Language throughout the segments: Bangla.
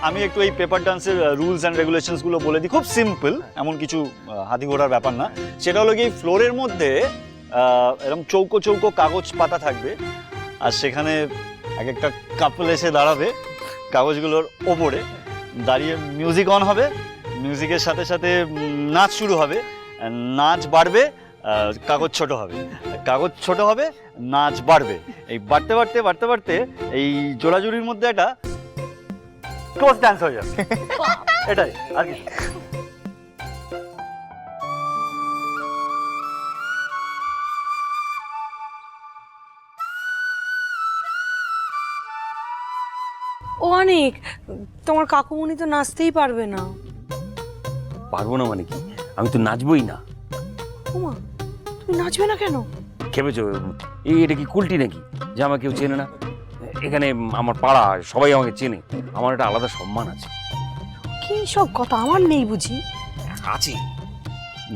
আমি একটু এই পেপার ডান্সের রুলস অ্যান্ড রেগুলেশনসগুলো বলে দিই, খুব সিম্পল, এমন কিছু হাতি ঘোড়ার ব্যাপার না। সেটা হলো কি, ফ্লোরের মধ্যে এরকম চৌকো চৌকো কাগজ পাতা থাকবে, আর সেখানে এক একটা কাপল এসে দাঁড়াবে কাগজগুলোর ওপরে, দাঁড়িয়ে মিউজিক অন হবে, মিউজিকের সাথে সাথে নাচ শুরু হবে, নাচ বাড়বে, কাগজ ছোট হবে, কাগজ ছোট হবে, নাচ বাড়বে, এই বাড়তে বাড়তে বাড়তে বাড়তে এই জোড়াজুড়ির মধ্যে একটা ক্লোজ ডান্স হয়ে যাবে। এটাই আর কি। ও অনেক, তোমার কাকুমণি তো নাচতেই পারবে না। পারবো না মানে কি? আমি তো নাচবই না। ওমা, তুমি নাচবে না কেন? খেপেছো? এটা কি কুলটি নাকি যে আমাকে কেউ চেনে না? এখানে আমার পাড়া, সবাই আমাকে চেনে, আমার একটা আলাদা সম্মান আছে। কি সব কথা আমার নেই বুঝি? আছে।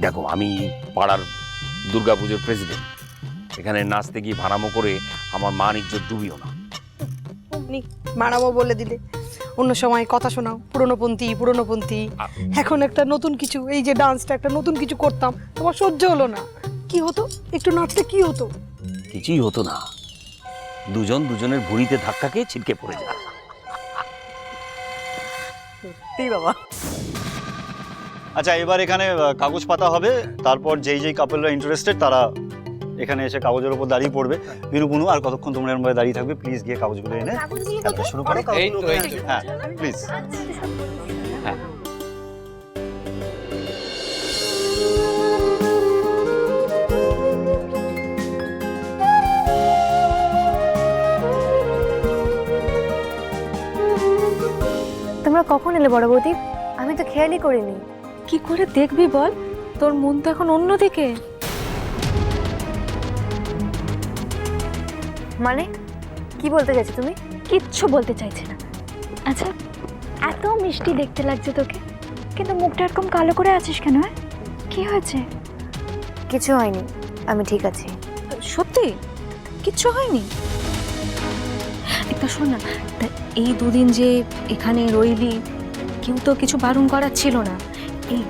দেখো, আমি পাড়ার দুর্গাপুজোর প্রেসিডেন্ট। এখানে নাচতে গিয়ে ভাড়ামো করে আমার মান ইজ্জত ডুবিও না। মানাবো বলে দিলে, অন্য সময় কথা শোনাও পুরনোপন্থী। এখন একটা নতুন কিছু, এই যে ডান্সটা একটা নতুন কিছু করতাম, তোমার সহ্য হলো না। কি হতো একটু নাচলে, কি হতো? কিছুই হতো না, দুজন দুজনের ভুঁড়িতে ধাক্কা খেয়ে ছিটকে পড়ে যায়। বাবা, আচ্ছা, এবার এখানে কাগজ পাতা হবে, তারপর যেই যেই কাপলরা ইন্টারেস্টেড তারা এখানে এসে কাগজের উপর দাঁড়িয়ে পড়বে। বিনু বুনু, আর কতক্ষণ তোমরা এরকম ভাবে দাঁড়িয়ে থাকবে? প্লিজ গিয়ে কাগজগুলো এনে খেলতে শুরু করো। হ্যাঁ প্লিজ। হ্যাঁ, তোমরা কখন এলে বড় বৌদি? আমি তো খেয়ালই করিনি। কি করে দেখবি বল, তোর মন তো এখন অন্যদিকে। মানে কি বলতে গেছো তুমি? কিচ্ছু বলতে চাইছে না। আচ্ছা, এত মিষ্টি দেখতে লাগছে তোকে, কিন্তু মুখটা এরকম কালো করে আছিস কেন? কি হয়েছে? কিছু হয়নি, আমি ঠিক আছি। সত্যি কিচ্ছু হয়নি? একটা শোন না, তা এই দুদিন যে এখানে রইলি, কেউ তো কিছু বারণ করার ছিল না। এই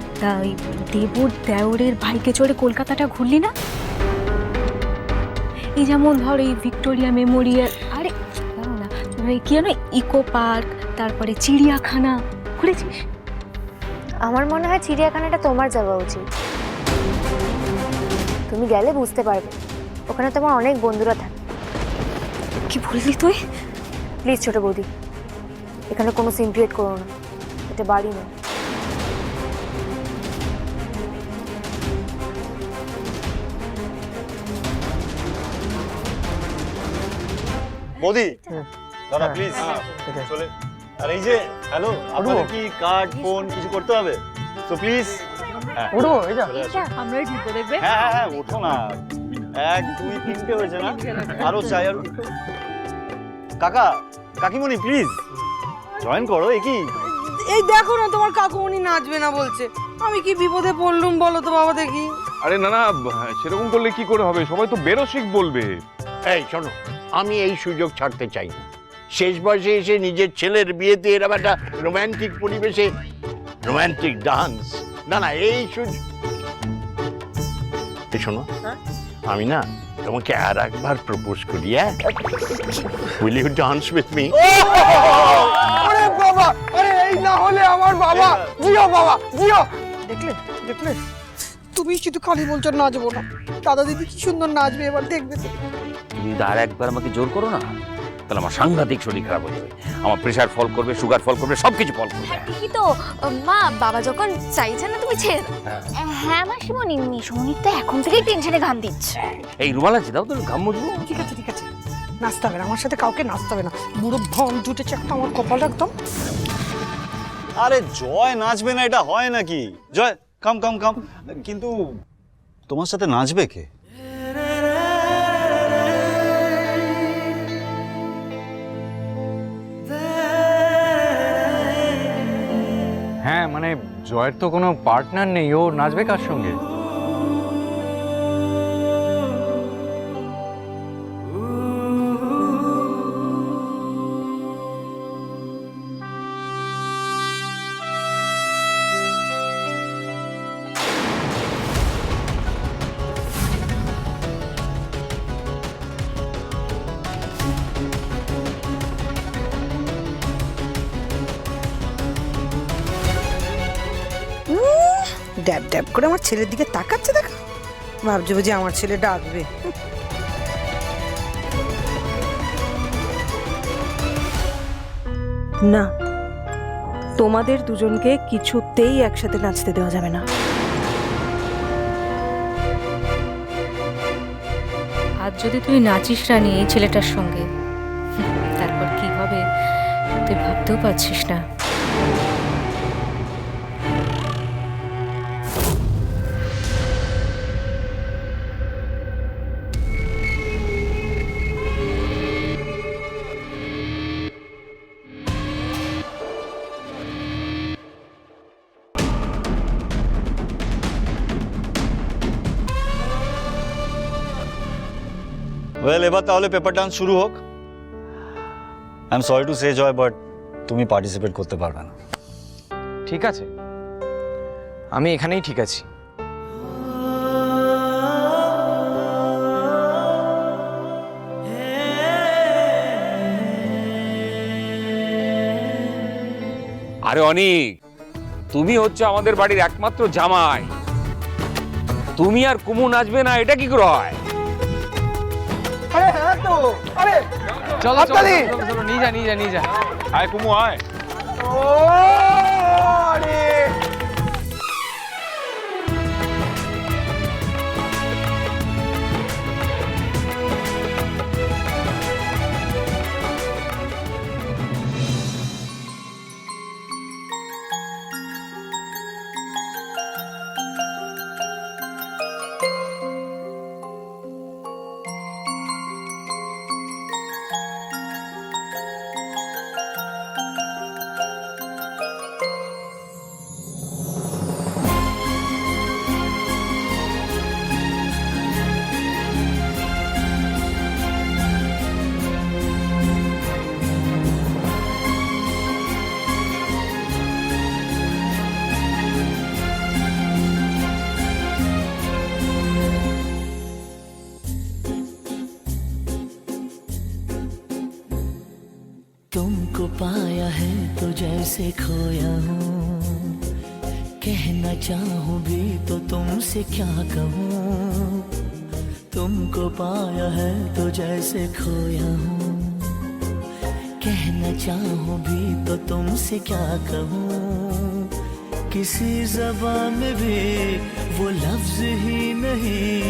দেবর দেওরের ভাইকে চড়ে কলকাতাটা ঘুরলি না? এই যেমন ধর এই ভিক্টোরিয়া মেমোরিয়াল, আরে না, কি জানো, ইকো পার্ক, তারপরে চিড়িয়াখানা ঘুরেছিস? আমার মনে হয় চিড়িয়াখানাটা তোমার যাওয়া উচিত। তুমি গেলে বুঝতে পারবে, ওখানে তোমার অনেক বন্ধুরা থাকে। কি বললি তুই? প্লিজ ছোট বৌদি, এখানে কোনো সিন ক্রিয়েট করো না, এটা বাড়ি না। মোদি দাদা প্লিজ চলে। আর এই যে হ্যালো, আপনাদের কি কার্ড ফোন কিছু করতে হবে? তো প্লিজ উঠবো। এই যা আমরাই জিতবো, দেখবে। হ্যাঁ হ্যাঁ হ্যাঁ, ওঠো না। 1 2 3টে হয়েছে না? আরো চাই, আর কাকা কাকিমণি প্লিজ জয়েন করো। এ কি? এই দেখো না, তোমার কাকুমণি নাচবে না বলছে। আমি কি বিপদে পড়লুম বলো তো বাবা দেখি। আরে না না, সেরকম করলে কি করে হবে? সবাই তো বেরসিক বলবে। এই শোনো, আমি এই সুযোগ ছাড়তে চাই না। শেষ বয়সে এসে নিজের ছেলের বিয়েতে এরকম একটা রোম্যান্টিক পরিবেশে রোম্যান্টিক ডান্স, না না, এই সুযোগ। এই শোনো, আমি না তোমাকে আর একবার প্রপোজ করি। Will you dance with me? আরে বাবা, আরে এই না হলে আমার বাবা। জিও বাবা, জিও। দেখলে দেখলে, তুমি শুধু খালি বলছো নাচবো না, দাদা দিদি কি সুন্দর নাচবে, এবার দেখবে তো। তুমি যদি আর একবার আমাকে জোর করো না, তাহলে আমার সাংঘাতিক শরীর খারাপ হয়ে যাবে। আমার প্রেশার ফল করবে, সুগার ফল করবে, সবকিছু ফল করবে। ঠিকই তো মা, বাবা যখন চাইছে না তুমি ছেড়ে দাও। হ্যাঁ মাসিমণি, মিশমণির তো এখন থেকেই টেনশনে ঘাম দিচ্ছে। এই রুমাল আছে, দাও তো ঘাম মুছবো। ঠিক আছে ঠিক আছে, নাচতে হবে না আমার সাথে, কাউকে নাচতে হবে না। বুড়ো ভন জুটেছে একটা, আমার কপাল একদম। আরে জয় নাচবে না, এটা হয় নাকি? জয় কাম কাম কাম। কিন্তু তোমার সাথে নাচবে কে? হ্যাঁ মানে জয়ের তো কোনো পার্টনার নেই, ও নাচবে কার সঙ্গে? ড্যাব ড্যাব করে আমার ছেলের দিকে তাকাচ্ছে, দেখা ভাবছে বুঝি আমার ছেলে ডাকবে। না, তোমাদের দুজনকে কিছুতেই একসাথে নাচতে দেওয়া যাবে না। আজ যদি তুই নাচিস রানী এই ছেলেটার সঙ্গে, তারপর কি হবে তুই ভাবতেও পারছিস না। ওয়েল, এবার তাহলে পেপার ডান্স শুরু হোক। I am sorry to say Joy, but তুমি পার্টিসিপেট করতে পারবে না। ঠিক আছে, আমি এখানেই ঠিক আছি। আরে অনিক, তুমি হচ্ছে আমাদের বাড়ির একমাত্র জামাই, তুমি আর কুমু নাচবে না, এটা কি করে হয়? আরে হ্যাঁ তো, আরে চলো হাততালি। চলো, নিয়ে যা। আয় কুমু আয়। ও আরে तुमको पाया है तो जैसे खोया हूँ, कहना चाहूँ भी तो तुमसे क्या कहूँ। तुमको पाया है तो जैसे खोया हूँ, कहना चाहूँ भी तो तुमसे क्या कहूँ। किसी ज़बान में भी वो लफ्ज़ ही नहीं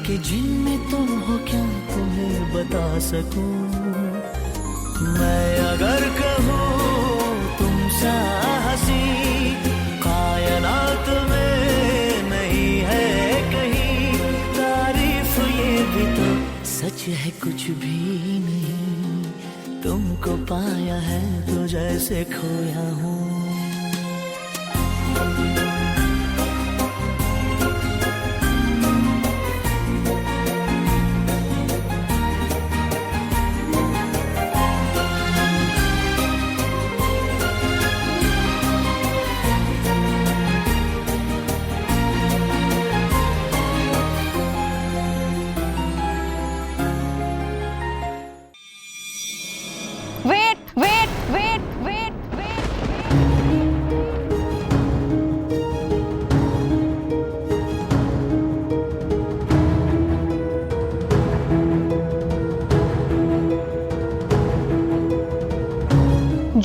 कि जिनमें तुम हो क्या तुम्हें बता सकूँ। मैं अगर कहूँ तुम सा हंसी कायनात में नहीं है कहीं, तारीफ ये भी तो सच है कुछ भी नहीं। तुमको पाया है तो जैसे खोया हूँ।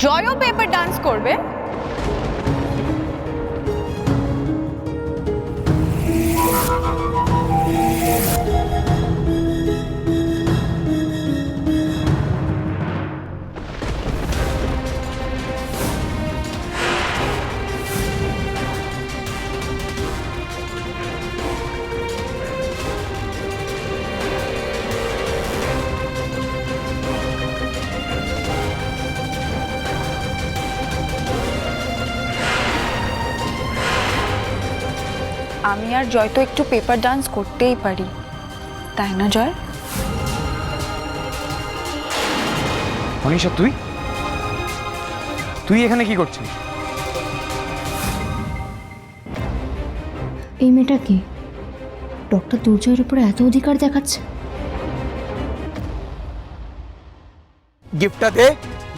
জয়ও পেপার ডান্স করবে? আমি আর জয় তো একটু পেপার ডান্স করতেই পারি, তাই না জয়? মনীষা, তুই এখানে কি করছিস? এই মেয়েটা কি ডক্টর দুর্জয়ের উপরে এত অধিকার দেখাচ্ছে? গিফটটা দে,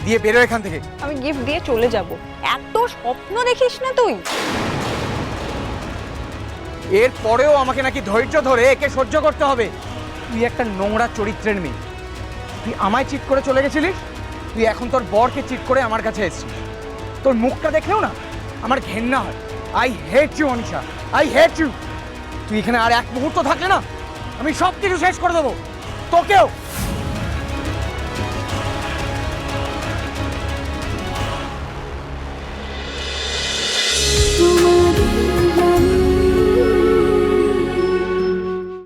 দিয়ে বেরো এখান থেকে। আমি গিফট দিয়ে চলে যাব, এত স্বপ্ন দেখিস না তুই। এর পরেও আমাকে নাকি ধৈর্য ধরে একে সহ্য করতে হবে। তুই একটা নোংরা চরিত্রের মেয়ে, তুই আমায় চিট করে চলে গেছিলিস, তুই এখন তোর বরকে চিট করে আমার কাছে এসেছিস। তোর মুখটা দেখলেও না আমার ঘেন্না হয়। I hate you Anisha, I hate you. তুই এখানে আর এক মুহূর্ত থাকলে না আমি সব কিছু শেষ করে দেবো, তোকেও।